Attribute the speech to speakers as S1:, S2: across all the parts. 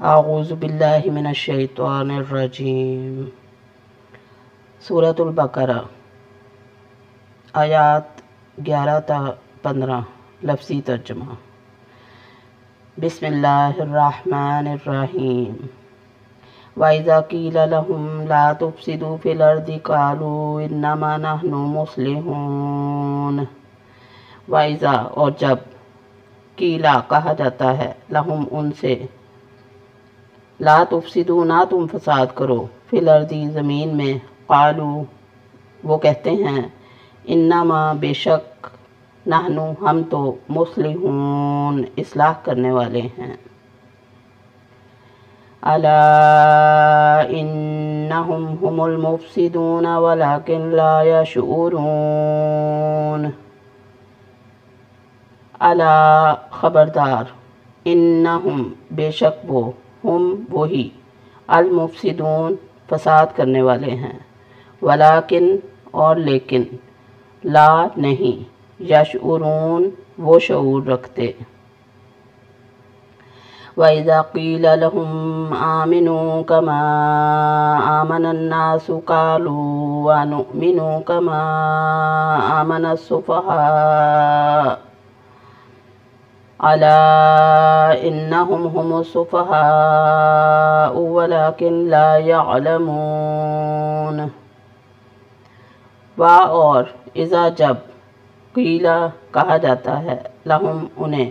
S1: اعوذ باللہ من الشیطان الرجیم۔ سورۃ البقرہ آیات 11 تا 15 لفظی ترجمہ۔ بسم اللہ الرحمن الرحیم۔ وَإِذَا قِيلَ لَهُمْ لَا تُفْسِدُوا فِي الْأَرْضِ قَالُوا إِنَّمَا نَحْنُ مُصْلِحُونَ۔ وَإِذَا اور جب قیلا کہا جاتا ہے لہم ان سے، لا تفسدوا نہ تم فساد کرو، فی الارض زمین میں، قالو وہ کہتے ہیں، انما بے شک، نحنو ہم تو، مصلحون اصلاح کرنے والے ہیں۔ الا انہم هم المفسدون ولکن لا یشعرون۔ الا خبردار، انہم بے شک وہ، ہم وہی، المفسدون فساد کرنے والے ہیں، ولیکن اور لیکن، لا نہیں، یشعرون وہ شعور رکھتے۔ وَإِذَا قِيلَ لَهُمْ آمِنُوا كَمَا آمَنَ النَّاسُ قَالُوا وَنُؤْمِنُ كَمَا آمَنَ السُّفَهَاءُ أَلَا إِنَّهُمْ هُمُ السُّفَهَاءُ وَلَكِنْ لَا يَعْلَمُونَ۔ اور اذا جب قیلا کہا جاتا ہے لہم انہیں،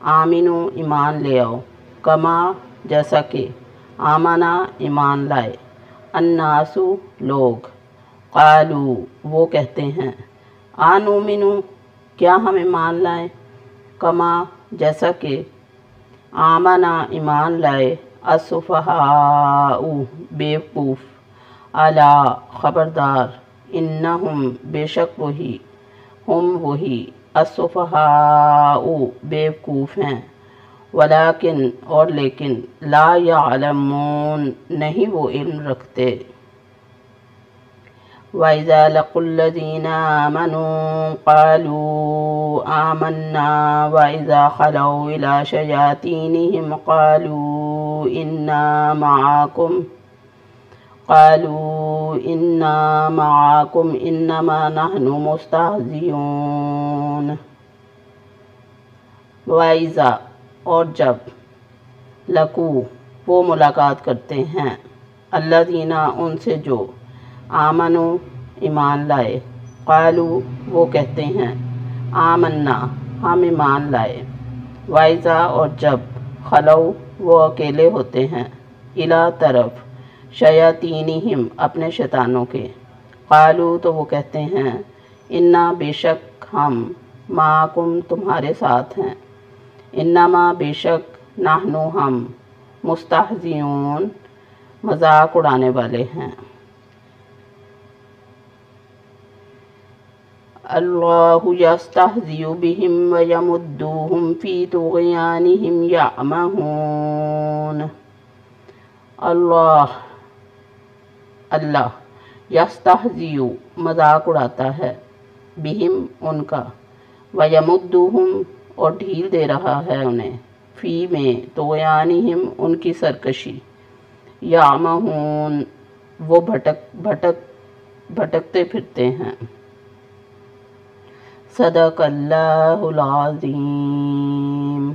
S1: آمنو ایمان لے آؤ، کما جیسا کہ، آمنا ایمان لائے، الناس لوگ، قالو وہ کہتے ہیں، آنؤمنو کیا ہم ایمان لائیں، کما جیسا کہ، آمنا ایمان لائے، السفہاء بیوقوف، الا خبردار، انہم بے شک وہی، ہم وہی، السفہاء بیوقوف ہیں، ولیکن اور لیکن، لا یعلمون نہیں وہ علم رکھتے۔ وَإِذَا لَقُوا الَّذِينَ آمَنُوا قَالُوا آمَنَّا وَإِذَا خَلَوْا إِلَى شَيَاطِينِهِمْ قَالُوا إِنَّا مَعَكُمْ إِنَّمَا نَحْنُ مُسْتَهْزِئُونَ۔ وَإِذَا اور جب، لَقُوا وہ ملاقات کرتے ہیں، الَّذِينَ ان سے جو، آمنو ایمان لائے، قالو وہ کہتے ہیں، آمنا ہم ایمان لائے، وَإِذَا اور جب، خلو وہ اکیلے ہوتے ہیں، اِلی طرف، شیاطینہم اپنے شیطانوں کے، قالو تو وہ کہتے ہیں، انا بے شک ہم، معکم تمہارے ساتھ ہیں، انما بے شک، نحنو ہم، مستہزئون مذاق اڑانے والے ہیں۔ اللہ یستہزئ بہم ویمدہم فی طغیانہم یعمہون۔ اللہ یستہزئ مذاق اڑاتا ہے، بہم ان کا، ویمدہم اور ڈھیل دے رہا ہے انہیں، فی میں، طغیانہم ان کی سرکشی، یعمہون وہ بھٹکتے پھرتے ہیں۔ صدق اللہ العظیم۔